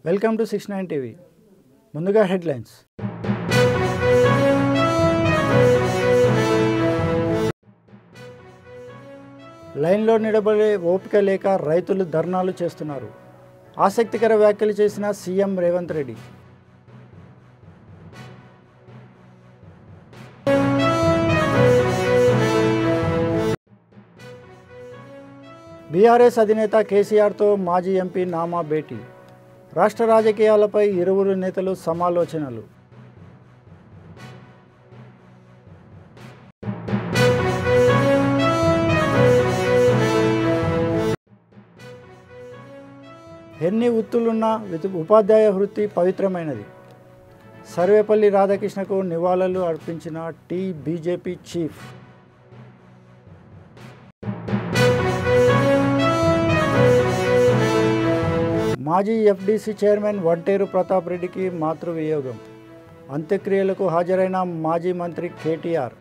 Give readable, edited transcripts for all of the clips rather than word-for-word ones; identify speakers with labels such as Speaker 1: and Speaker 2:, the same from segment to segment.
Speaker 1: Welcome to 69 TV. ముందుగా headlines. లైన్లో నిలబడే ఓపిక లేక రైతులు ధర్నాలు చేస్తున్నారు. ఆసక్తికర వ్యాఖ్యలు చేసిన సీఎం రేవంత్ రెడ్డి. బీఆర్ఎస్ అధినేత కేసీఆర్తో మాజీ ఎంపీ నామా భేటీ. రాష్ట్ర రాజకీయాలపై ఇరువురు నేతలు సమాలోచనలు. ఎన్ని వృత్తులున్నా ఉపాధ్యాయ వృత్తి పవిత్రమైనది. సర్వేపల్లి రాధాకృష్ణకు నివాళులు అర్పించిన బీజేపీ చీఫ్. మాజీ ఎఫ్డీసీ చైర్మన్ వంటేరు ప్రతాప్ రెడ్డికి మాతృవియోగం. అంత్యక్రియలకు హాజరైన మాజీ మంత్రి కేటీఆర్.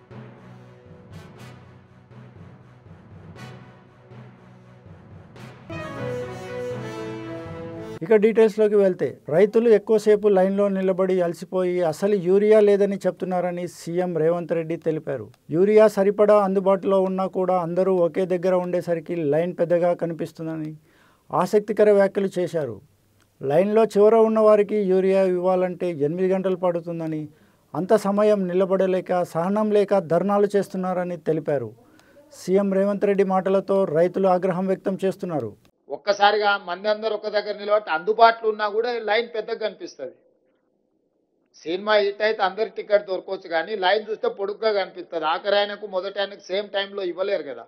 Speaker 1: ఇక డీటెయిల్స్లోకి వెళ్తే, రైతులు ఎక్కువసేపు లైన్లో నిలబడి అలసిపోయి అసలు యూరియా లేదని చెప్తున్నారని సీఎం రేవంత్ రెడ్డి తెలిపారు. యూరియా సరిపడా అందుబాటులో ఉన్నా కూడా అందరూ ఒకే దగ్గర ఉండేసరికి లైన్ పెద్దగా కనిపిస్తుందని ఆసక్తికర వ్యాఖ్యలు చేశారు. లైన్లో చివర ఉన్న వారికి యూరియా ఇవ్వాలంటే 8 గంటలు పడుతుందని, అంత సమయం నిలబడలేక సహనం లేక ధర్నాలు చేస్తున్నారని తెలిపారు. సీఎం రేవంత్ రెడ్డి మాటలతో రైతులు ఆగ్రహం వ్యక్తం చేస్తున్నారు.
Speaker 2: ఒక్కసారిగా మంది అందరూ ఒక దగ్గర నిలబడి అందుబాటులో ఉన్నా కూడా లైన్ పెద్దగా కనిపిస్తుంది. సినిమా హిట్ అయితే అందరికి టికెట్ దొరకవచ్చు, కానీ లైన్ చూస్తే పొడుగ్గా కనిపిస్తుంది. ఆఖరి ఆయనకు మొదటి ఆయనకు సేమ్ టైంలో ఇవ్వలేరు కదా.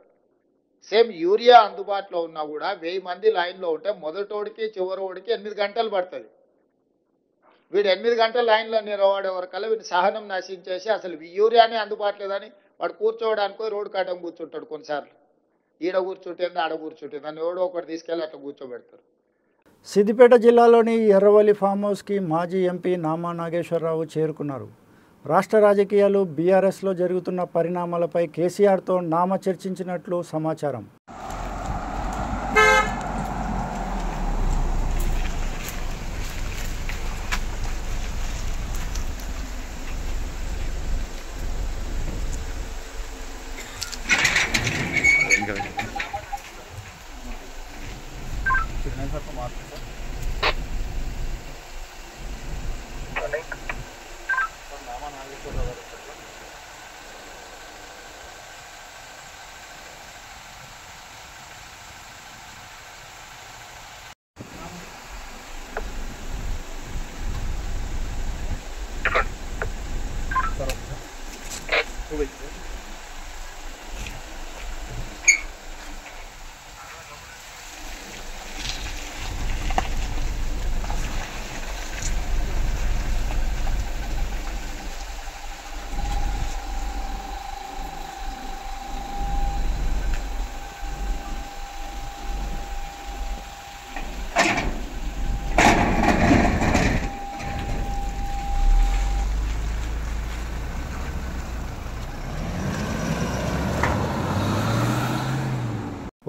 Speaker 2: సేమ్ యూరియా అందుబాటులో ఉన్నా కూడా 1000 మంది లైన్లో ఉంటే మొదటోడికి చివరోడికి 8 గంటలు పడుతుంది. వీడు 8 గంటల లైన్లో నిలబడే వరకల్లా వీడిని సహనం నశించేసి అసలు యూరియానే అందుబాటులో లేదని వాడు కూర్చోవడానికి రోడ్డు కట్టం కూర్చుంటాడు. కొన్నిసార్లు ఈడ కూర్చుంటుంది, ఆడ కూర్చుంటుంది అని ఎవడో ఒకటి తీసుకెళ్ళి అట్లా కూర్చోబెడతారు.
Speaker 1: సిద్దిపేట జిల్లాలోని ఎర్రవల్లి ఫామ్ హౌస్కి మాజీ ఎంపీ నామా నాగేశ్వరరావు చేరుకున్నారు. రాష్ట్ర రాజకీయాలు, బీఆర్ఎస్లో జరుగుతున్న పరిణామాలపై కేసీఆర్తో నామా చర్చించినట్లు సమాచారం.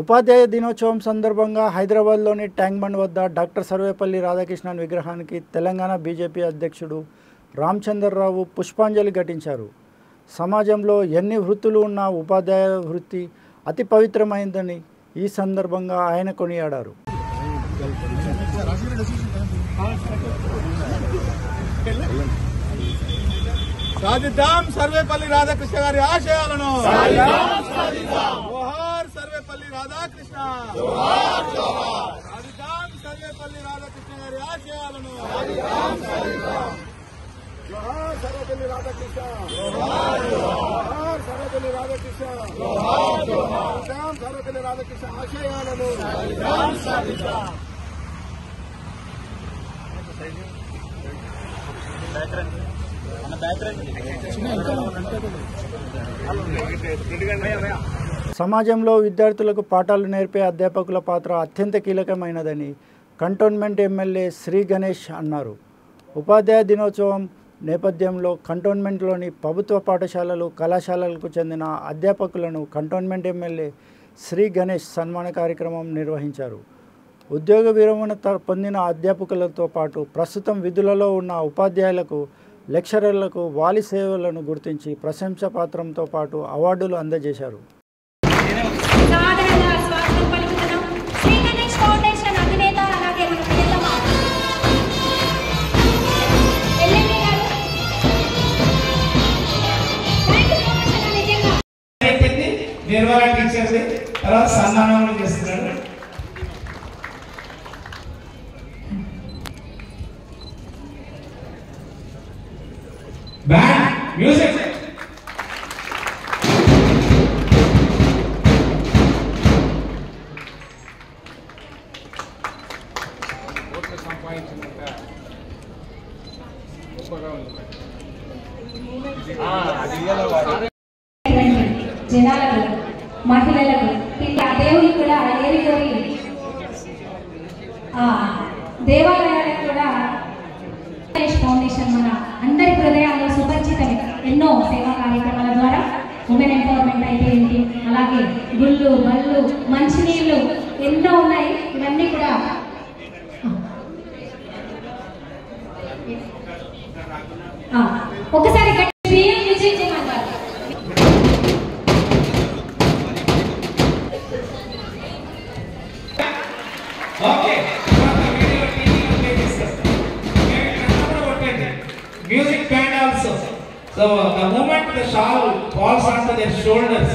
Speaker 1: ఉపాధ్యాయ దినోత్సవం సందర్భంగా హైదరాబాద్లోని ట్యాంక్ బండ్ వద్ద డాక్టర్ సర్వేపల్లి రాధాకృష్ణన్ విగ్రహానికి తెలంగాణ బీజేపీ అధ్యక్షుడు రామచంద్రరావు పుష్పాంజలి ఘటించారు. సమాజంలో ఎన్ని వృత్తులు ఉన్నా ఉపాధ్యాయ వృత్తి అతి పవిత్రమైందని ఈ సందర్భంగా ఆయన కొనియాడారు.
Speaker 3: సాధిద్దాం సర్వేపల్లి రాధాకృష్ణ గారి ఆశయాలను. జోహార్ సర్వేపల్లి రాధాకృష్ణ. సాధిద్దాం సర్వేపల్లి రాధాకృష్ణ గారి ఆశయాలను. జోహార్ సర్వేపల్లి రాధాకృష్ణ. జోహార్ సర్వేపల్లి రాధాకృష్ణ. సాధిద్దాం సర్వేపల్లి రాధాకృష్ణ ఆశయాలను.
Speaker 1: సమాజంలో విద్యార్థులకు పాఠాలు నేర్పే అధ్యాపకుల పాత్ర అత్యంత కీలకమైనదని కంటోన్మెంట్ ఎమ్మెల్యే శ్రీ గణేష్ అన్నారు. ఉపాధ్యాయ దినోత్సవం నేపథ్యంలో కంటోన్మెంట్లోని ప్రభుత్వ పాఠశాలలు, కళాశాలలకు చెందిన అధ్యాపకులను కంటోన్మెంట్ ఎమ్మెల్యే శ్రీ గణేష్ సన్మాన కార్యక్రమం నిర్వహించారు. ఉద్యోగ విరమణ పొందిన అధ్యాపకులతో పాటు ప్రస్తుతం విధులలో ఉన్న ఉపాధ్యాయులకు లెక్చరర్లకు వారి సేవలను గుర్తించి ప్రశంసాపత్రంతో పాటు అవార్డులు అందజేశారు.
Speaker 4: నిర్మలా టీచర్స్ తర్వాత సన్మానం చేస్తున్నారు. బ్యాండ్ మ్యూజిక్
Speaker 5: జనాలకు మహిళలకు ఆ దేవుని కూడా ఏరికోరి దేవాలయాలకు కూడా ఫౌండేషన్ మన అందరి హృదయాల్లో సుపరిచితమే. ఎన్నో సేవా కార్యక్రమాల ద్వారా ఉమెన్ ఎంపవర్మెంట్ అయితే ఏంటి, అలాగే గుళ్ళు బళ్ళు మంచినీళ్ళు ఎన్నో ఉన్నాయి. ఇవన్నీ కూడా ఒకసారి విజిట్ చేయమంటారు.
Speaker 4: Music band also. So the moment the shawl falls onto their shoulders,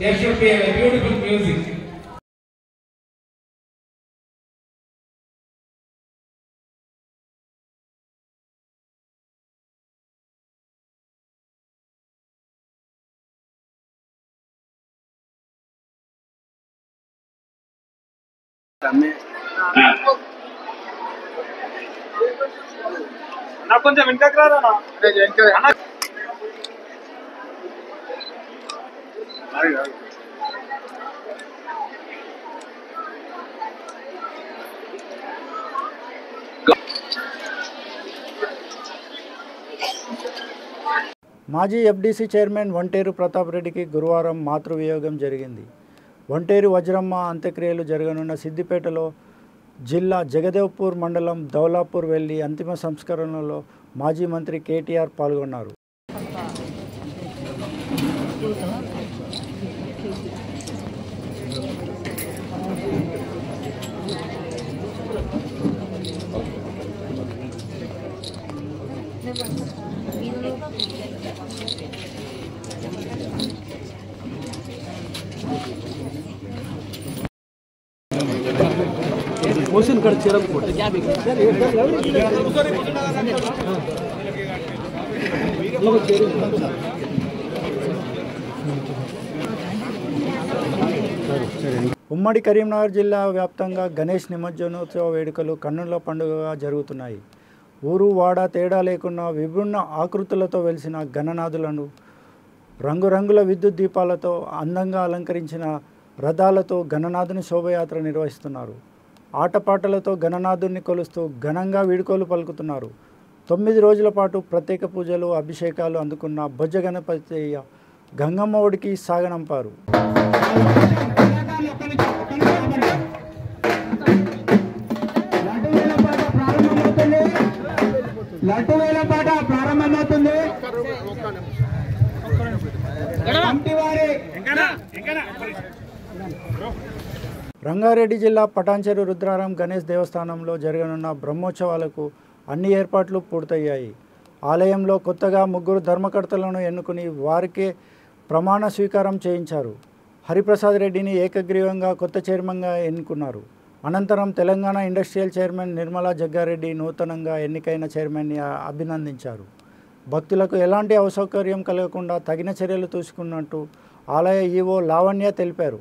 Speaker 4: there should be a beautiful music.
Speaker 3: కొంచెం వెనకకు రాదా
Speaker 1: మాజీ ఎఫ్డీసీ చైర్మన్ వంటేరు ప్రతాప్ రెడ్డికి గురువారం మాతృవియోగం జరిగింది. వంటేరు వజ్రమ్మ అంత్యక్రియలు జరగనున్న సిద్దిపేటలో జిల్లా జగదేవ్పూర్ మండలం దౌలాపూర్ వెళ్లి అంతిమ సంస్కరణలో మాజీ మంత్రి కేటీఆర్ పాల్గొన్నారు. ఉమ్మడి కరీంనగర్ జిల్లా వ్యాప్తంగా గణేష్ నిమజ్జనోత్సవ వేడుకలు కన్నుల పండుగగా జరుగుతున్నాయి. ఊరు వాడ తేడా లేకుండా విభిన్న ఆకృతులతో వెలిసిన గణనాథులను రంగురంగుల విద్యుత్ దీపాలతో అందంగా అలంకరించిన రథాలతో గణనాథుని శోభయాత్ర నిర్వహిస్తున్నారు. ఆటపాటలతో గణనాథుని కొలుస్తూ ఘనంగా వీడుకోలు పలుకుతున్నారు. 9 రోజుల పాటు ప్రత్యేక పూజలు అభిషేకాలు అందుకున్న బొజ్జ గణపతి గంగమ్మ ఒడికి సాగనంపారు. రంగారెడ్డి జిల్లా పటాన్చెరు రుద్రారం గణేష్ దేవస్థానంలో జరగనున్న బ్రహ్మోత్సవాలకు అన్ని ఏర్పాట్లు పూర్తయ్యాయి. ఆలయంలో కొత్తగా 3 ధర్మకర్తలను ఎన్నుకుని వారికే ప్రమాణ స్వీకారం చేయించారు. హరిప్రసాద్ రెడ్డిని ఏకగ్రీవంగా కొత్త చైర్మన్గా ఎన్నుకున్నారు. అనంతరం తెలంగాణ ఇండస్ట్రియల్ చైర్మన్ నిర్మలా జగ్గారెడ్డి నూతనంగా ఎన్నికైన చైర్మన్ని అభినందించారు. భక్తులకు ఎలాంటి అసౌకర్యం కలగకుండా తగిన చర్యలు తీసుకున్నట్టు ఆలయ ఈవో లావణ్య తెలిపారు.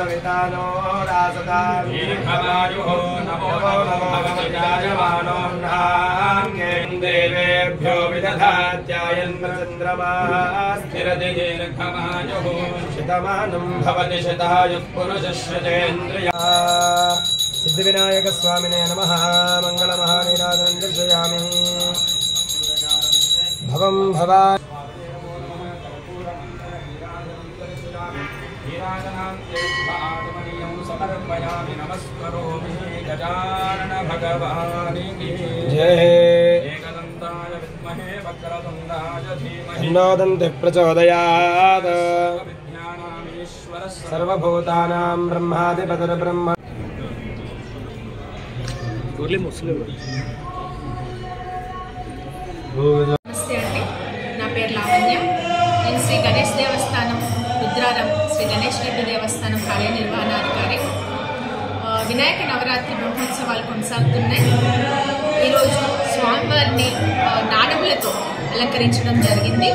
Speaker 6: सवितानो रासतां दीर्घमायुः नमो भगवते जायमानोऽन्नाङ्गे देवेभ्यो विदधात्यायन्मचन्द्रमा स्थिरति दीर्घमायुः शतमानं भवति शतायुः पुरुषश्रुतेन्द्रिया सिद्धिविनायकस्वामिने नमः मङ्गलमहानीराजनं दर्शयामि भवं भवा गजानन भगवानी जय एकदन्ताय विद्महे वक्रतुण्डाय धीमहि तन्नो दन्तिः प्रचोदयात् विज्ञानामीश्वरः सर्वभूतानां ब्रह्माधिपतिर्ब्रह्म
Speaker 7: నమస్తే అండి, నా పేరు లావణ్య. నేను శ్రీ గణేష్ దేవస్థానం రుద్రారం శ్రీ గణేష్ రెడ్డి దేవస్థానం కార్యనిర్వహణాధికారి. వినాయక నవరాత్రి బ్రహ్మోత్సవాలు కొనసాగుతున్నాయి. ఈరోజు స్వామివారిని నాడములతో అలంకరించడం జరిగింది.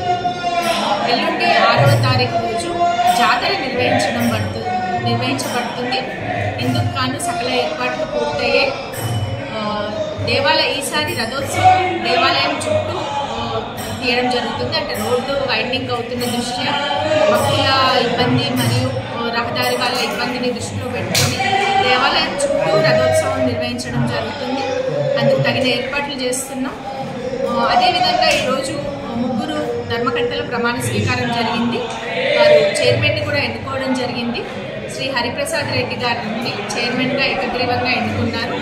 Speaker 7: ఎల్లుండి 6వ తారీఖు రోజు జాతర నిర్వహించబడుతుంది. ఇందుకు కాను సకల ఏర్పాట్లు పూర్తయ్యాయి. ఈసారి రథోత్సవం దేవాలయం చుట్టూ తీయడం జరుగుతుంది. అంటే రోడ్డు వైండింగ్ అవుతున్న దృష్ట్యా భక్తుల ఇబ్బంది మరియు రహదారి వాళ్ళ ఇబ్బందిని దృష్టిలో పెట్టుకొని దేవాలయం చుట్టూ రథోత్సవం నిర్వహించడం జరుగుతుంది. అందుకు తగిన ఏర్పాట్లు చేస్తున్నాం. అదేవిధంగా ఈరోజు 3 ధర్మకర్తల ప్రమాణ స్వీకారం జరిగింది. వారు చైర్మన్ని కూడా ఎన్నుకోవడం జరిగింది. శ్రీ హరిప్రసాద్ రెడ్డి గారిని చైర్మన్గా ఏకగ్రీవంగా ఎన్నుకున్నారు.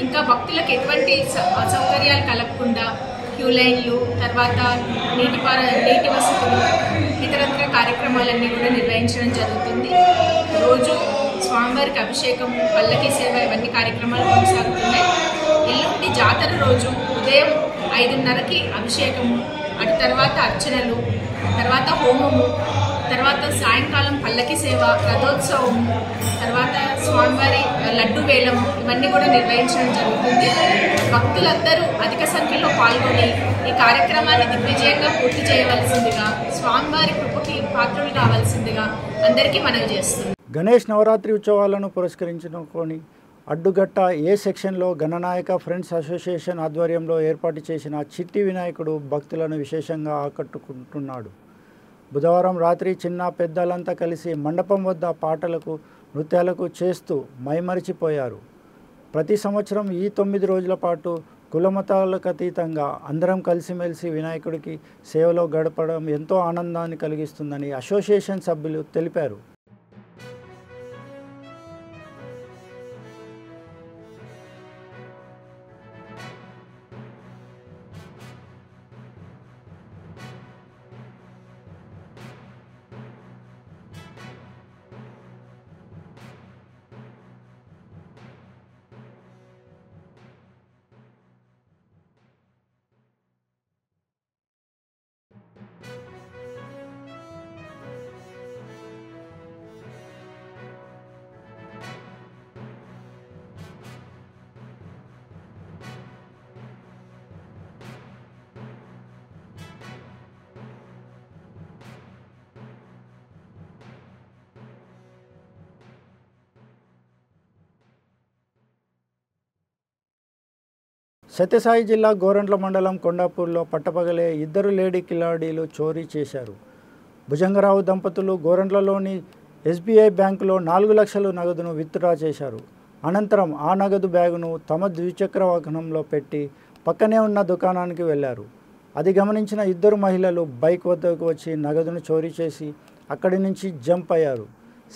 Speaker 7: ఇంకా భక్తులకు ఎటువంటి అసౌకర్యాలు కలగకుండా క్యూ లైన్లు, తర్వాత నీటి వసతులు, ఇతరత్ర కార్యక్రమాలన్నీ కూడా నిర్వహించడం జరుగుతుంది. రోజు స్వామివారికి అభిషేకం, పల్లకి సేవ ఇవన్నీ కార్యక్రమాలు కొనసాగుతున్నాయి. ఎల్లుండి జాతర రోజు ఉదయం 5:30కి అభిషేకము, అటు తర్వాత అర్చనలు, తర్వాత హోమము, తర్వాత సాయంకాలం పల్లకి సేవ, రథోత్సవం, తర్వాత స్వామివారి లడ్డు వేలం ఇవన్నీ కూడా నిర్వహించడం జరుగుతుంది. భక్తులందరూ అధిక సంఖ్యలో పాల్గొని ఈ కార్యక్రమాన్ని దిగ్విజయంగా పూర్తి చేయవలసిందిగా, స్వామివారి కృపకి పాత్రలు కావాల్సిందిగా అందరికీ మనవి చేస్తుంది.
Speaker 1: గణేష్ నవరాత్రి ఉత్సవాలను పురస్కరించుకొని అడ్డుగట్ట ఏ సెక్షన్లో గణనాయక ఫ్రెండ్స్ అసోసియేషన్ ఆధ్వర్యంలో ఏర్పాటు చేసిన చిట్టి వినాయకుడు భక్తులను విశేషంగా ఆకట్టుకుంటున్నాడు. బుధవారం రాత్రి చిన్న పెద్దలంతా కలిసి మండపం వద్ద పాటలకు, నృత్యాలకు చేస్తూ మైమరిచిపోయారు. ప్రతి సంవత్సరం ఈ 9 రోజుల పాటు కులమతాలకు అతీతంగా అందరం కలిసిమెలిసి వినాయకుడికి సేవలో గడపడం ఎంతో ఆనందాన్ని కలిగిస్తుందని అసోసియేషన్ సభ్యులు తెలిపారు. సత్యసాయి జిల్లా గోరంట్ల మండలం కొండాపూర్లో పట్టపగలే 2 లేడీ కిలాడీలు చోరీ చేశారు. భుజంగరావు దంపతులు గోరంట్లలోని SBI బ్యాంకులో 4 లక్షల నగదును విత్డ్రా చేశారు. అనంతరం ఆ నగదు బ్యాగును తమ ద్విచక్ర వాహనంలో పెట్టి పక్కనే ఉన్న దుకాణానికి వెళ్లారు. అది గమనించిన 2 మహిళలు బైక్ వద్దకు వచ్చి నగదును చోరీ చేసి అక్కడి నుంచి జంప్ అయ్యారు.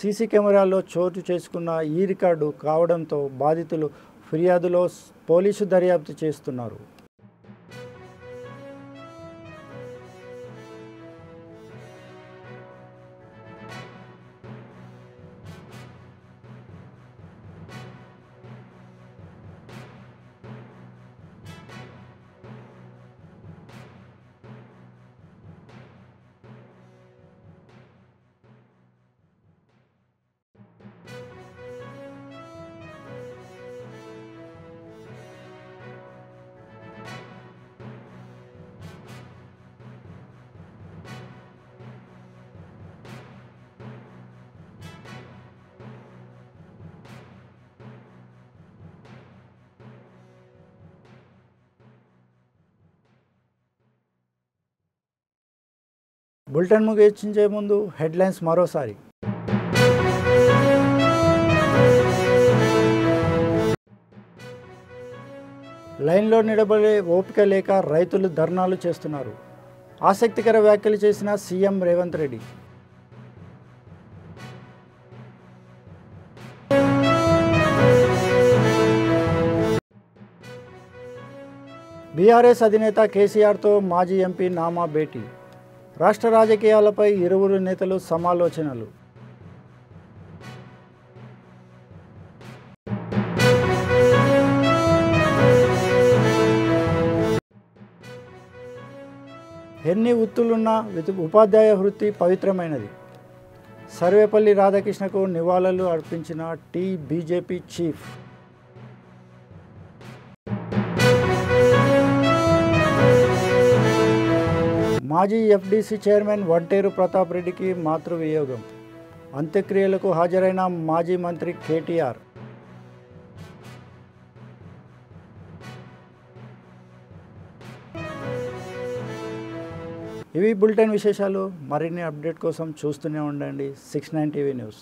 Speaker 1: సీసీ కెమెరాల్లో చోటు చేసుకున్న ఈ రికార్డు కావడంతో బాధితులు ఫిర్యాదులో పోలీసు దర్యాప్తు చేస్తున్నారు. బులెటిన్ ముగించే ముందు హెడ్లైన్స్ మరోసారి. లైన్లో నిలబడే ఓపిక లేక రైతులు ధర్నాలు చేస్తున్నారు. ఆసక్తికర వ్యాఖ్యలు చేసిన సీఎం రేవంత్ రెడ్డి. బీఆర్ఎస్ అధినేత కేసీఆర్తో మాజీ ఎంపీ నామా భేటీ. రాష్ట్ర రాజకీయాలపై ఇరువురు నేతలు సమాలోచనలు. ఎన్ని వృత్తులున్నా ఉపాధ్యాయ వృత్తి పవిత్రమైనది. సర్వేపల్లి రాధాకృష్ణకు నివాళులు అర్పించిన బీజేపీ చీఫ్. మాజీ ఎఫ్డీసీ చైర్మన్ వంటేరు ప్రతాప్ రెడ్డికి మాతృవియోగం. అంత్యక్రియలకు హాజరైన మాజీ మంత్రి కేటీఆర్. ఇవి బులెటిన్ విశేషాలు. మరిన్ని అప్డేట్ కోసం చూస్తూనే ఉండండి 69 టీవీ న్యూస్.